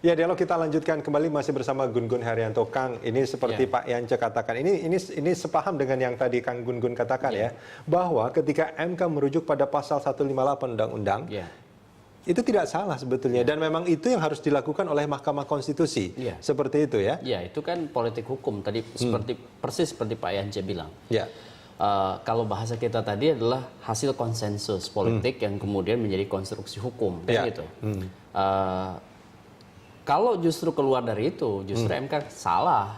Ya, dialog kita lanjutkan kembali masih bersama Gun-Gun Haryanto. Kang, ini seperti Pak Yance katakan, ini sepaham dengan yang tadi Kang Gun-Gun katakan ya, bahwa ketika MK merujuk pada pasal 158 Undang-Undang, itu tidak salah sebetulnya, dan memang itu yang harus dilakukan oleh Mahkamah Konstitusi, seperti itu ya. Ya, itu kan politik hukum tadi, persis seperti Pak Yance bilang. Kalau bahasa kita tadi adalah hasil konsensus politik yang kemudian menjadi konstruksi hukum, gitu. Kalau justru keluar dari itu, justru MK salah.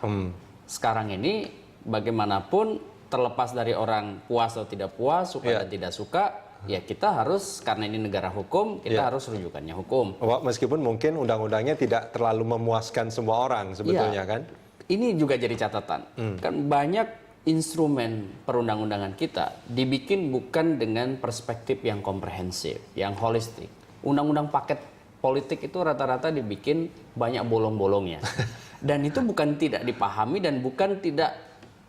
Sekarang ini bagaimanapun terlepas dari orang puas atau tidak puas, suka dan tidak suka, ya kita harus, karena ini negara hukum, kita harus rujukannya hukum. Meskipun mungkin undang-undangnya tidak terlalu memuaskan semua orang sebetulnya kan. Ini juga jadi catatan. Kan banyak instrumen perundang-undangan kita dibikin bukan dengan perspektif yang komprehensif, yang holistik. Undang-undang paket politik itu rata-rata dibikin banyak bolong-bolongnya. Dan itu bukan tidak dipahami dan bukan tidak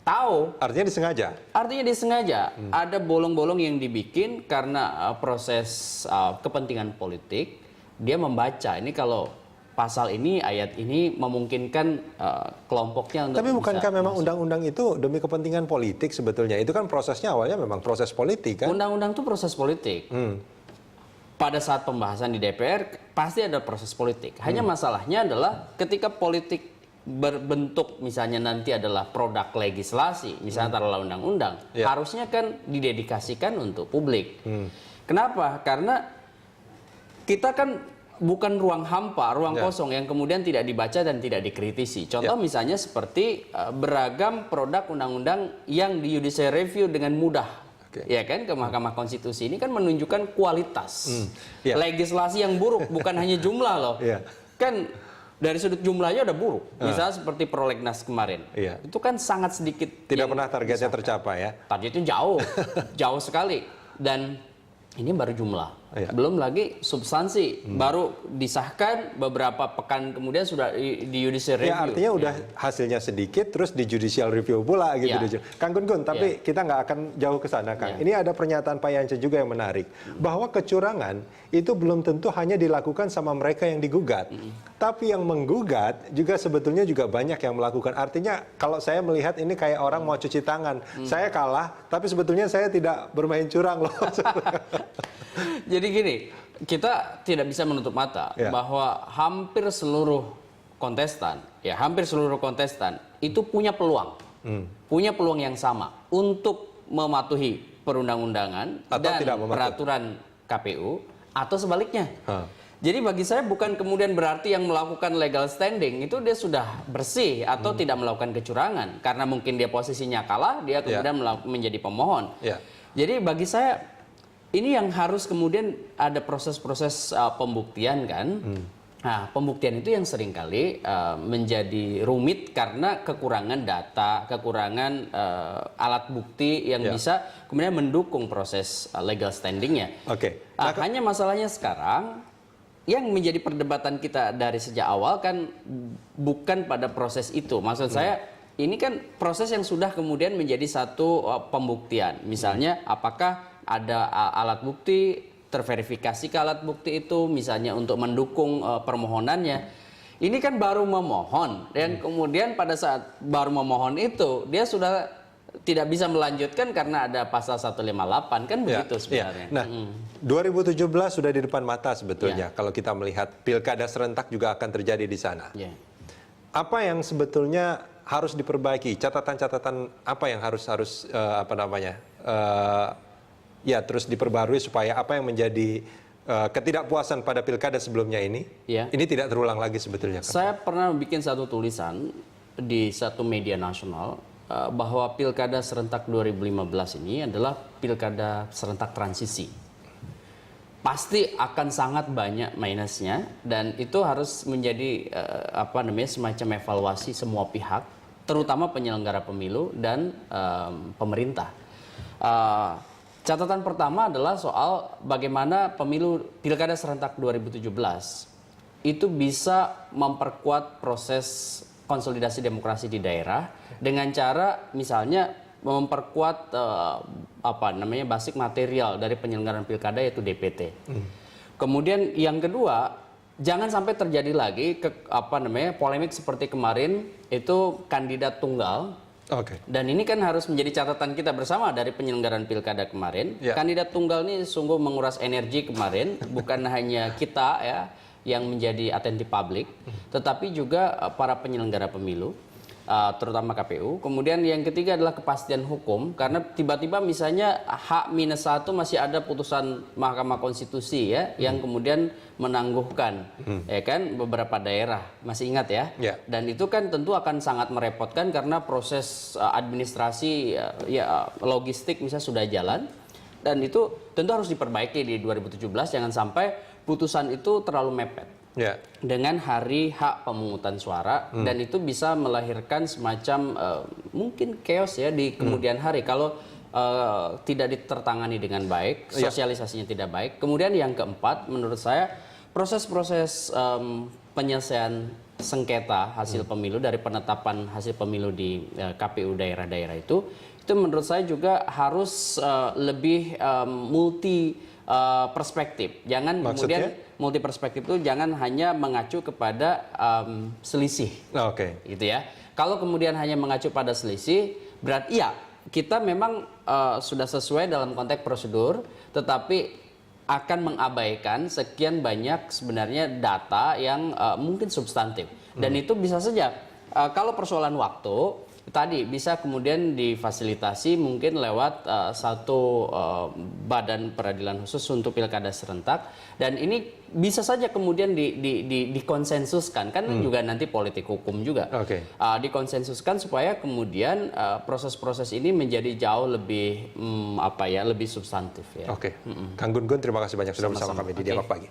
tahu. Artinya disengaja? Artinya disengaja. Ada bolong-bolong yang dibikin karena proses kepentingan politik. Dia membaca, ini kalau pasal ini, ayat ini memungkinkan kelompoknya untuk. Tapi bukankah memang undang-undang itu demi kepentingan politik sebetulnya? Itu kan prosesnya awalnya memang proses politik kan? Undang-undang itu proses politik. Pada saat pembahasan di DPR pasti ada proses politik. Hanya masalahnya adalah ketika politik berbentuk misalnya nanti adalah produk legislasi, misalnya taruhlah undang-undang, harusnya kan didedikasikan untuk publik. Kenapa? Karena kita kan bukan ruang hampa, ruang kosong yang kemudian tidak dibaca dan tidak dikritisi. Contoh misalnya seperti beragam produk undang-undang yang di judicial review dengan mudah. Ya kan, ke Mahkamah Konstitusi ini kan menunjukkan kualitas legislasi yang buruk, bukan hanya jumlah loh. Kan dari sudut jumlahnya udah buruk. Misalnya seperti prolegnas kemarin, itu kan sangat sedikit. Tidak pernah targetnya tercapai ya? Targetnya jauh, jauh sekali. Dan ini baru jumlah, belum lagi substansi. Baru disahkan beberapa pekan kemudian sudah di judicial review. Ya, artinya udah hasilnya sedikit, terus di judicial review pula gitu. Kang Gun-Gun, tapi kita nggak akan jauh ke sana, Kang. Ini ada pernyataan Pak Yance juga yang menarik, bahwa kecurangan itu belum tentu hanya dilakukan sama mereka yang digugat. Tapi yang menggugat juga sebetulnya juga banyak yang melakukan. Artinya kalau saya melihat ini kayak orang mau cuci tangan. Saya kalah, tapi sebetulnya saya tidak bermain curang loh. Jadi gini, kita tidak bisa menutup mata bahwa hampir seluruh kontestan itu punya peluang yang sama untuk mematuhi perundang-undangan dan peraturan KPU atau sebaliknya. Jadi bagi saya bukan kemudian berarti yang melakukan legal standing itu dia sudah bersih atau tidak melakukan kecurangan, karena mungkin dia posisinya kalah, dia kemudian menjadi pemohon. Jadi bagi saya ini yang harus kemudian ada proses-proses pembuktian kan. Nah, pembuktian itu yang seringkali menjadi rumit karena kekurangan data, kekurangan alat bukti yang bisa kemudian mendukung proses legal standingnya. Hanya masalahnya sekarang yang menjadi perdebatan kita dari sejak awal kan bukan pada proses itu. Maksud saya ini kan proses yang sudah kemudian menjadi satu pembuktian. Misalnya apakah ada alat bukti, terverifikasi ke alat bukti itu misalnya untuk mendukung permohonannya. Ini kan baru memohon, dan kemudian pada saat baru memohon itu dia sudah tidak bisa melanjutkan karena ada pasal 158 kan begitu sebenarnya. Nah, 2017 sudah di depan mata sebetulnya. Kalau kita melihat pilkada serentak juga akan terjadi di sana. Apa yang sebetulnya harus diperbaiki? Catatan-catatan apa yang harus terus diperbarui supaya apa yang menjadi ketidakpuasan pada pilkada sebelumnya ini tidak terulang lagi sebetulnya. Saya pernah bikin satu tulisan di satu media nasional bahwa pilkada serentak 2015 ini adalah pilkada serentak transisi. Pasti akan sangat banyak minusnya, dan itu harus menjadi semacam evaluasi semua pihak, terutama penyelenggara pemilu dan pemerintah. Catatan pertama adalah soal bagaimana pilkada serentak 2017 itu bisa memperkuat proses konsolidasi demokrasi di daerah dengan cara misalnya memperkuat basic material dari penyelenggaraan pilkada yaitu DPT. Kemudian yang kedua, jangan sampai terjadi lagi polemik seperti kemarin itu kandidat tunggal. Oke. Dan ini kan harus menjadi catatan kita bersama dari penyelenggaraan pilkada kemarin. Ya. Kandidat tunggal ini sungguh menguras energi kemarin, bukan hanya kita ya yang menjadi atensi publik, tetapi juga para penyelenggara pemilu, terutama KPU. Kemudian yang ketiga adalah kepastian hukum, karena tiba-tiba misalnya H-1 masih ada putusan Mahkamah Konstitusi ya yang kemudian menangguhkan ya kan beberapa daerah, masih ingat ya? Ya. Dan itu kan tentu akan sangat merepotkan karena proses administrasi logistik misalnya sudah jalan, dan itu tentu harus diperbaiki di 2017, jangan sampai putusan itu terlalu mepet. Ya. Dengan hari hak pemungutan suara, dan itu bisa melahirkan semacam mungkin chaos ya di kemudian hari kalau tidak ditertangani dengan baik, sosialisasinya tidak baik. Kemudian yang keempat, menurut saya proses-proses penyelesaian sengketa hasil pemilu dari penetapan hasil pemilu di KPU daerah-daerah itu menurut saya juga harus lebih multi perspektif. Jangan Maksudnya? kemudian multi perspektif itu jangan hanya mengacu kepada selisih. Oke. Gitu ya. Kalau kemudian hanya mengacu pada selisih, berarti ya kita memang sudah sesuai dalam konteks prosedur, tetapi akan mengabaikan sekian banyak sebenarnya data yang mungkin substantif. Dan itu bisa saja kalau persoalan waktu tadi bisa kemudian difasilitasi mungkin lewat satu badan peradilan khusus untuk pilkada serentak, dan ini bisa saja kemudian dikonsensuskan kan juga nanti politik hukum juga dikonsensuskan supaya kemudian proses-proses ini menjadi jauh lebih lebih substantif ya. Oke. Kang Gun Gun, terima kasih banyak sudah bersama kami di Dialog Pagi.